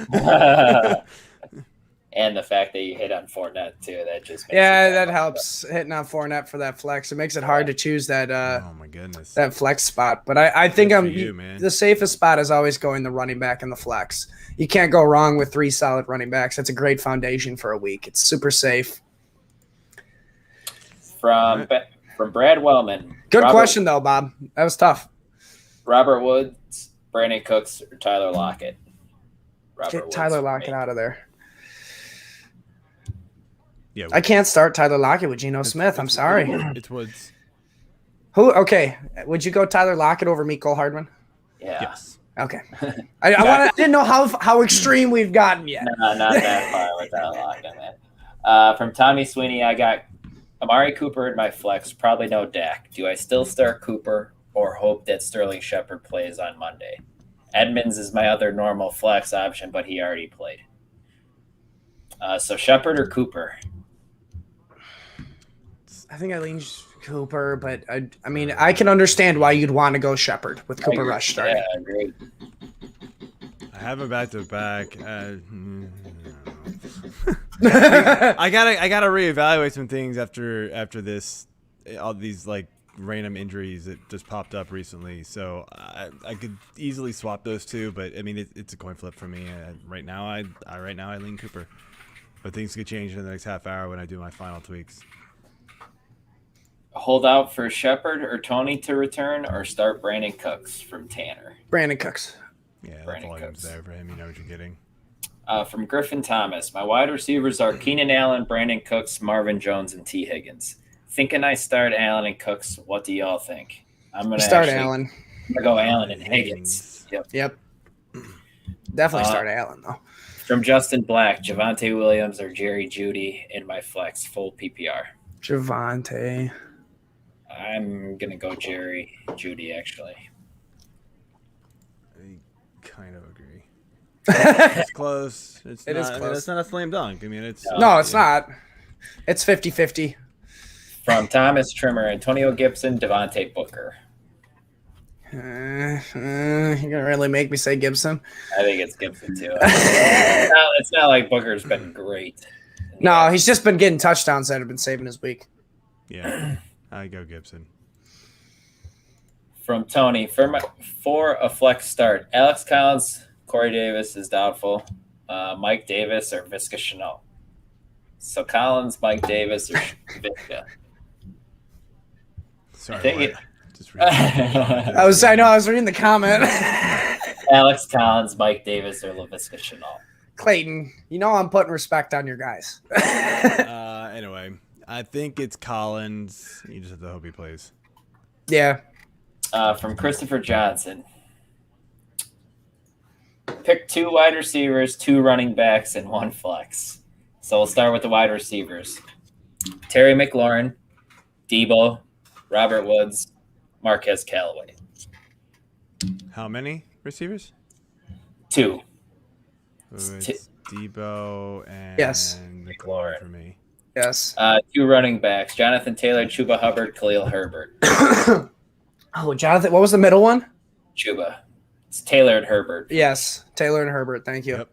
And the fact that you hit on Fournette too, that just makes that helps. Hitting on Fournette for that flex, it makes it hard to choose that. Oh my goodness, that flex spot. But I think man. The safest spot is always going the running back and the flex. You can't go wrong with 3 solid running backs. That's a great foundation for a week. It's super safe. From Brad Wellman. Good question though, Bob. That was tough. Robert Woods, Brandon Cooks or Tyler Lockett? Robert Get Woods Tyler for Lockett me. out of there. Yeah, I can't start Tyler Lockett with Geno Smith. I'm sorry. It's Woods. Who? Okay. Would you go Tyler Lockett over Mecole Hardman? Yeah. Yes. Okay. I didn't know how extreme we've gotten yet. No, not that far with Tyler Lockett, man. From Tommy Sweeney, I got Amari Cooper in my flex. Probably no Dak. Do I still start Cooper or hope that Sterling Shepard plays on Monday? Edmonds is my other normal flex option, but he already played. So Shepard or Cooper? I think I lean Cooper, but I mean, I can understand why you'd want to go Shepard with Cooper Rush starting. Yeah, I agree. I have him back to back. I gotta reevaluate some things after this. All these like random injuries that just popped up recently. So I could easily swap those two, but I mean it's a coin flip for me. Right now I lean Cooper, but things could change in the next half hour when I do my final tweaks. Hold out for Shepard or Tony to return, or start Brandon Cooks from Tanner? Brandon Cooks. Yeah, the Brandon volume's Cooks. there for him. You know what you're getting. From Griffin Thomas, my wide receivers are Keenan Allen, Brandon Cooks, Marvin Jones, and T. Higgins. Thinking I start Allen and Cooks. What do y'all think? I'm gonna Start Allen. I'm gonna go Allen and Higgins. Yep. Definitely start Allen though. From Justin Black, Javonte Williams or Jerry Jeudy in my flex, full PPR. Javonte. I'm gonna go Jerry Jeudy actually. I kind of agree. It's close. It's It not, is I mean, close. it's not a slam dunk. I mean, it's No, it's not. It's 50-50. From Thomas Trimmer, Antonio Gibson, Devonte Booker. You're gonna really make me say Gibson? I think it's Gibson too. It's not like Booker's been great. No, he's just been getting touchdowns that have been saving his week. Yeah, I go Gibson. From Tony, for a flex start, Alex Collins, Corey Davis is doubtful. Mike Davis or Visca Chenault. So Collins, Mike Davis, or Visca. Sorry, Take what? it. Just read it. I was reading the comment. Alex Collins, Mike Davis, or LaVisca Chenault. Clayton, you know I'm putting respect on your guys. Anyway, I think it's Collins. You just have to hope he plays. Yeah. From Christopher Johnson. Pick 2 wide receivers, 2 running backs, and 1 flex. So we'll start with the wide receivers. Terry McLaurin, Debo, Robert Woods, Marquez Callaway. How many receivers? 2. So it's Debo and Yes. McLaurin for me. Yes. 2 running backs. Jonathan Taylor, Chuba Hubbard, Khalil Herbert. Oh, Jonathan, what was the middle one? Chuba. It's Taylor and Herbert. Yes, Taylor and Herbert. Thank you.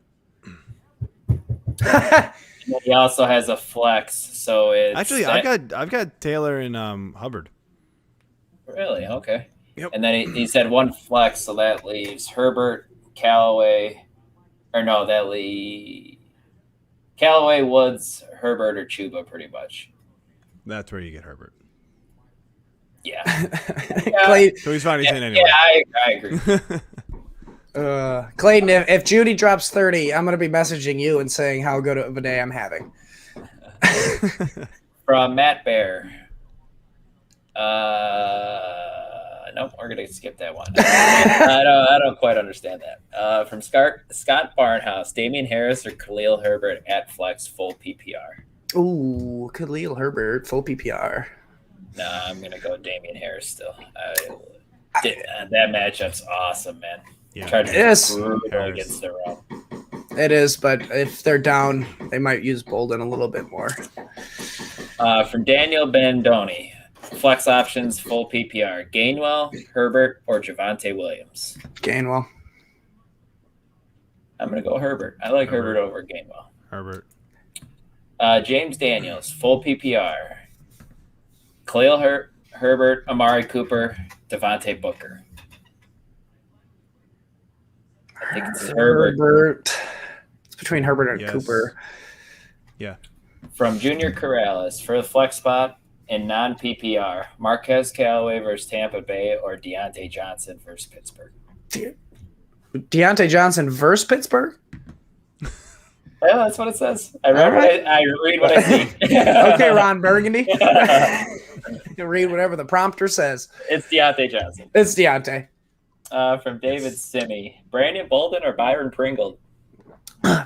Yep. He also has a flex, so it's Actually, I've got Taylor and Hubbard. Really? Okay. Yep. And then he said 1 flex, so that leaves Herbert, Callaway, or no, that leaves Callaway, Woods, Herbert, or Chuba, pretty much. That's where you get Herbert. Yeah. Clayton, So he's fine. He's in anyway. Yeah, I agree. Clayton, if Judy drops 30, I'm going to be messaging you and saying how good of a day I'm having. From Matt Bear. Nope, we're gonna skip that one. I don't quite understand that. From Scott Barnhouse, Damian Harris or Khalil Herbert at flex full PPR. Ooh, Khalil Herbert, full PPR. Nah, I'm gonna go Damian Harris still. That matchup's awesome, man. Yeah. Chargers It is. are brutal Harris. against the run. It is, but if they're down, they might use Bolden a little bit more. From Daniel Bendoni, flex options full PPR. Gainwell, Herbert, or Javonte Williams. Gainwell. I'm gonna go Herbert. I like Herbert over Gainwell. Herbert. James Daniels, full PPR. Khalil Herbert, Amari Cooper, Devonte Booker. I think it's Herbert. It's between Herbert and Yes. Cooper. Yeah. From Junior Corrales, for the flex spot in non-PPR, Marquez Callaway versus Tampa Bay or Deontay Johnson versus Pittsburgh. Deontay Johnson versus Pittsburgh? Yeah, that's what it says. I read what I see. Okay, Ron Burgundy. You read whatever the prompter says. It's Deontay Johnson. It's Deontay. From David Simi. Brandon Bolden or Byron Pringle?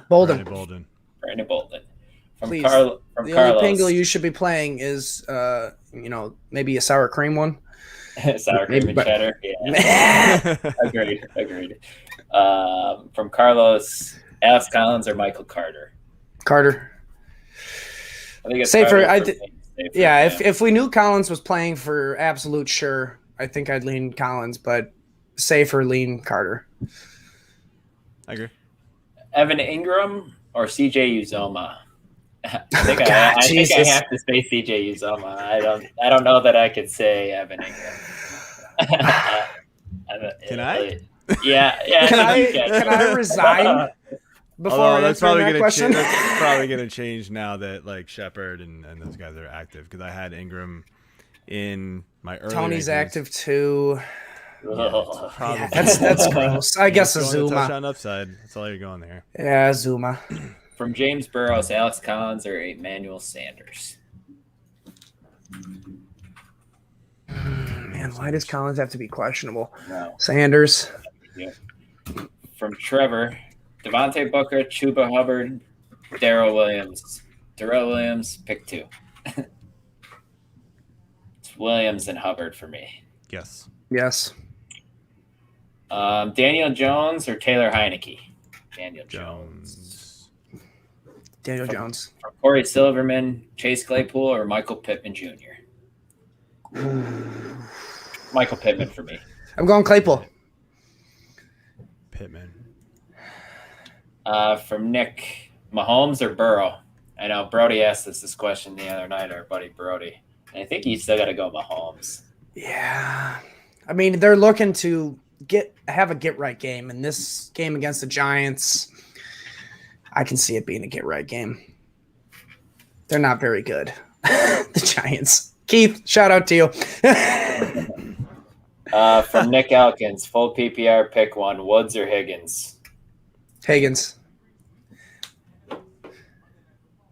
Bolden. Brandon Bolden. From Please. Carlos. The only Pingle you should be playing is, maybe a sour cream one. Sour cream and cheddar. Yeah. Agreed. From Carlos, Alex Collins or Michael Carter? Carter. I think it's safer. Carter If we knew Collins was playing for absolute sure, I think I'd lean Collins, but safer lean Carter. I agree. Evan Ingram or CJ Uzoma? I think I have to say CJ Uzoma. I don't know that I could say Evan Ingram. Can I? Yeah. Can I resign before answering that question? That's probably going to change now that like Shepard and those guys are active, because I had Ingram in my early Tony's rankings. active too. Yeah, that's gross. I guess a Zuma. Zuma. Touchdown upside. That's all you're going there. Yeah, Zuma. From James Burrows, Alex Collins or Emmanuel Sanders? Man, why does Collins have to be questionable? No. Sanders. Yeah. From Trevor, Devonte Booker, Chuba Hubbard, Darrell Williams. Darrell Williams, pick two. It's Williams and Hubbard for me. Yes. Daniel Jones or Taylor Heineke? Daniel Jones. From Corey Silverman, Chase Claypool, or Michael Pittman Jr.? Michael Pittman for me. I'm going Claypool. Pittman. From Nick, Mahomes or Burrow? I know Brody asked us this question the other night, our buddy Brody. And I think you still got to go Mahomes. Yeah. I mean, they're looking to have a get-right game. And this game against the Giants, I can see it being a get-right game. They're not very good. The Giants. Keith, shout out to you. From Nick Elkins, full PPR, pick one, Woods or Higgins? Higgins.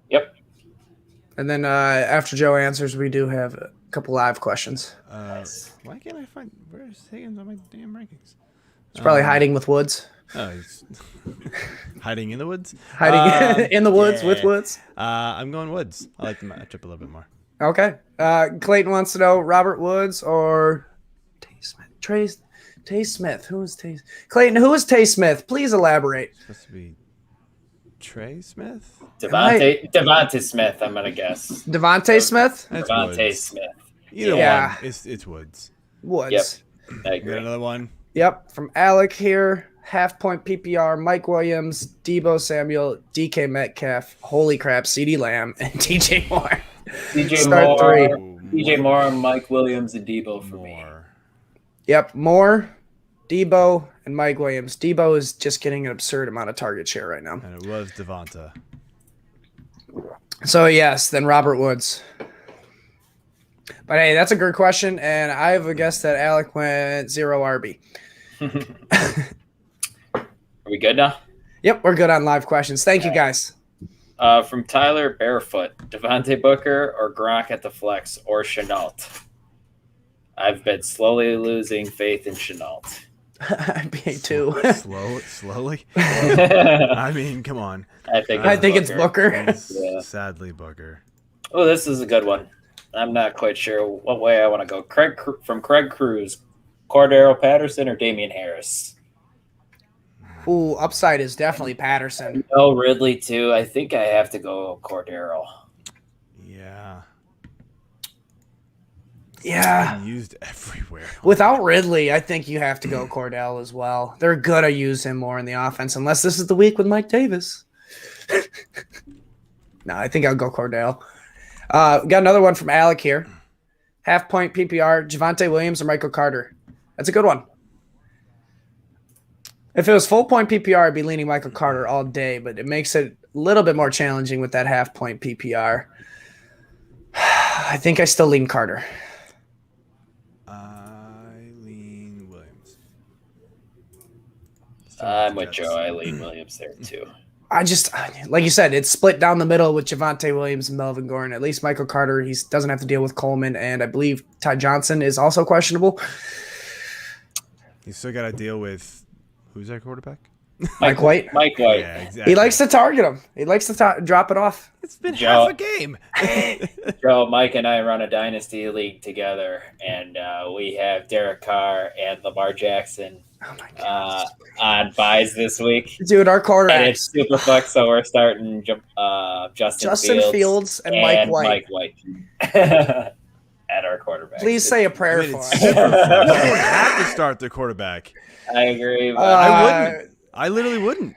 Yep. And then after Joe answers, we do have a couple live questions. Why can't I find where's Higgins on my damn rankings? He's probably hiding with Woods. Oh, he's hiding in the woods. Hiding in the woods with Woods. I'm going Woods. I like the matchup a little bit more. Okay. Clayton wants to know Robert Woods or Tay Smith. Tay Smith. Who is Tay? Clayton, who is Tay Smith? Please elaborate. It's supposed to be Trey Smith? Devonte Smith, I'm going to guess. Devonte Smith? That's Devonte Woods. Smith. Either one. It's Woods. Woods. Yep. I We agree. got another one. Yep. From Alec here. Half-point PPR, Mike Williams, Debo Samuel, DK Metcalf, holy crap, CeeDee Lamb, and DJ Moore. Start three. DJ Moore, Mike Williams, and Debo for me. Yep, Moore, Debo, and Mike Williams. Debo is just getting an absurd amount of target share right now. And it was Devonte. So, yes, then Robert Woods. But, hey, that's a good question, and I have a guess that Alec went 0 RB. Are we good now? Yep, we're good on live questions. Thank you, guys. From Tyler Barefoot, Devontae Booker or Gronk at the flex or Chenault? I've been slowly losing faith in Chenault. I'd be too. Slowly? I mean, come on. I think it's Booker. Yeah. Sadly, Booker. Oh, this is a good one. I'm not quite sure what way I want to go. From Craig Cruz, Cordero Patterson or Damian Harris? Ooh, upside is definitely Patterson. Oh, Ridley too. I think I have to go Cordero. Yeah. Yeah. Been used everywhere. Without Ridley, I think you have to go Cordell as well. They're going to use him more in the offense, unless this is the week with Mike Davis. No, I think I'll go Cordell. Got another one from Alec here. Half-point PPR, Javonte Williams or Michael Carter. That's a good one. If it was full-point PPR, I'd be leaning Michael Carter all day, but it makes it a little bit more challenging with that half-point PPR. I think I still lean Carter. I lean Williams. I'm with Joe. I lean Williams there too. I just, like you said, it's split down the middle with Javonte Williams and Melvin Gordon. At least Michael Carter, he doesn't have to deal with Coleman, and I believe Ty Johnson is also questionable. You still got to deal with who's our quarterback? Mike White. Mike White. Yeah, exactly. He likes to target him. He likes to drop it off. It's been Joe. half a game. Joe, Mike and I run a dynasty league together, and we have Derek Carr and Lamar Jackson Oh my God. on buys this week. Dude, our And quarterback, it's super flex, so we're starting Justin Fields and Mike White. Mike White at our quarterback. Please say a prayer I mean, for it's us. super fun. You don't have to start the quarterback. I agree. But I wouldn't. I literally wouldn't.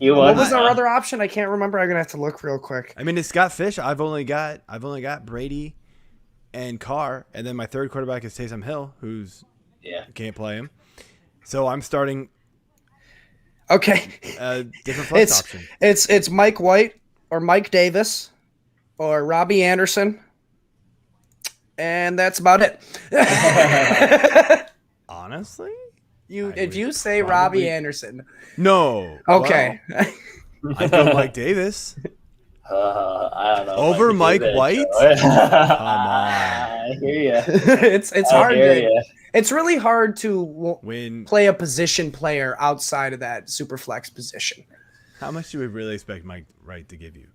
you What won. was our other option? I can't remember. I'm gonna have to look real quick. I mean, it's Scott Fish. I've only got Brady and Carr, and then my third quarterback is Taysom Hill, who's Yeah. can't play him. So I'm starting Okay, a different flex option. it's Mike White or Mike Davis or Robbie Anderson, and that's about it. Honestly, If you say probably- Robbie Anderson, no. okay. Well, I'd go Mike Davis. I don't know. if Over I can do Mike that, White? Joe. Come on. I hear you. it's I hard. hear To, you. it's really hard to When play a position player outside of that super flex position. how much do we really expect Mike Wright to give you?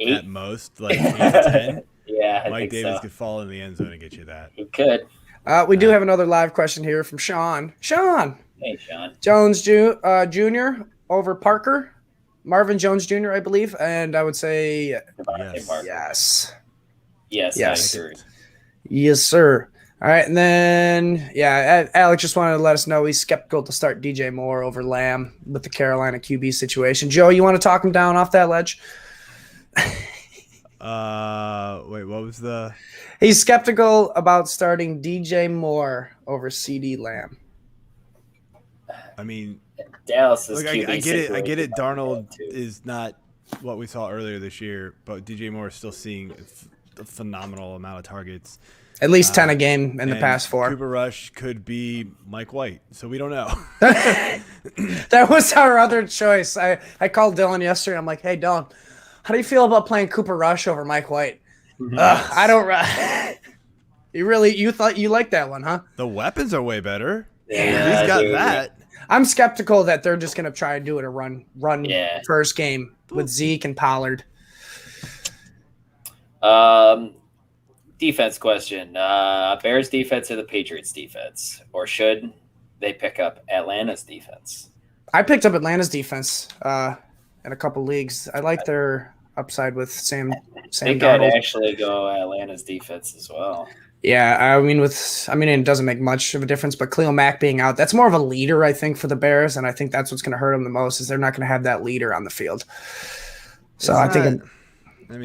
8? At most, like 8 to 10. Yeah, I Mike think Davis so. could fall in the end zone and get you that. He could. We do have another live question here from Sean. Sean Hey, Sean. Jones Jr. over Parker, Marvin Jones Jr. I believe, and I would say Devonte Yes. Parker. yes. Yes, Yes. I agree. Yes, sir. All right, and then Alex just wanted to let us know he's skeptical to start DJ Moore over Lamb with the Carolina QB situation. Joe, you want to talk him down off that ledge? Wait, what was the? He's skeptical about starting DJ Moore over CD Lamb. I mean, Dallas is look, QB I get it. I get it. situation. Darnold Too. is not what we saw earlier this year, but DJ Moore is still seeing a phenomenal amount of targets. At least 10 a game in the And past 4. Cooper Rush could be Mike White, so we don't know. That was our other choice. I called Dylan yesterday. I'm like, hey, Dylan, how do you feel about playing Cooper Rush over Mike White? I don't. You thought you liked that one, huh? The weapons are way better. Yeah, He's got dude. that. I'm skeptical that they're just going to try and do it a run Yeah. first game with Zeke and Pollard. Defense question. Bears defense or the Patriots defense? Or should they pick up Atlanta's defense? I picked up Atlanta's defense in a couple leagues. I like their upside with Sam I think I'd Darnold. actually go Atlanta's defense as well. Yeah, I mean, it doesn't make much of a difference, but Khalil Mack being out, that's more of a leader, I think, for the Bears, and I think that's what's going to hurt them the most is they're not going to have that leader on the field. So I think, I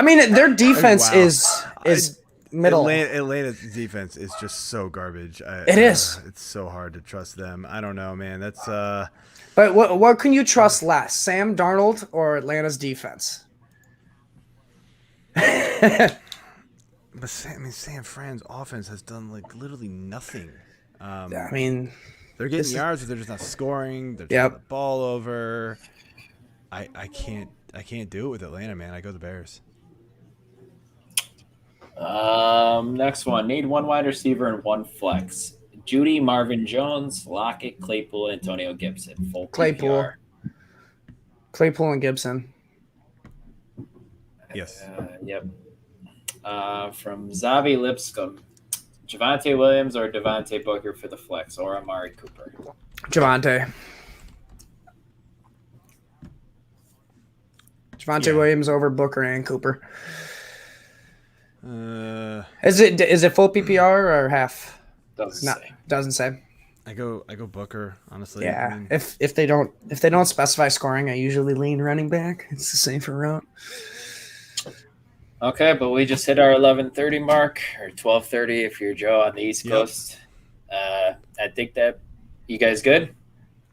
mean, their defense Wow. is middle. Atlanta's defense is just so garbage. It is. It's so hard to trust them. I don't know, man. That's But what can you trust less, Sam Darnold or Atlanta's defense? But San Fran's offense has done like literally nothing. I mean, They're getting yards, but they're just not scoring. They're Yep. turning the ball over. I can't do it with Atlanta, man. I go the Bears. Next one. Need one wide receiver and one flex. Judy, Marvin Jones, Lockett, Claypool, Antonio Gibson. Full Claypool. PPR. Claypool and Gibson. Yes. Yep. From Zavi Lipscomb. Javonte Williams or Devonte Booker for the flex, or Amari Cooper? Javonte Yeah. Williams over Booker and Cooper. I Is it full PPR or half? Doesn't No, say. doesn't say. go Booker, honestly. Yeah, I mean, if they don't specify scoring, I usually lean running back. It's the safer route. Okay, but we just hit our 11:30 mark, or 12:30 if you're Joe on the East Yep. Coast. I think that you guys good?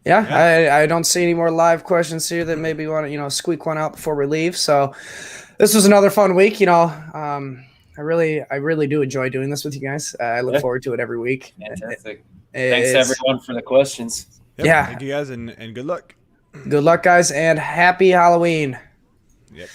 Yeah, I don't see any more live questions here that maybe want to squeak one out before we leave. So this was another fun week. I really do enjoy doing this with you guys. I look Yeah. forward to it every week. Fantastic. It- Thanks it's- everyone for the questions. Yep, Yeah. Thank you guys, and good luck. Good luck, guys, and happy Halloween. Yep.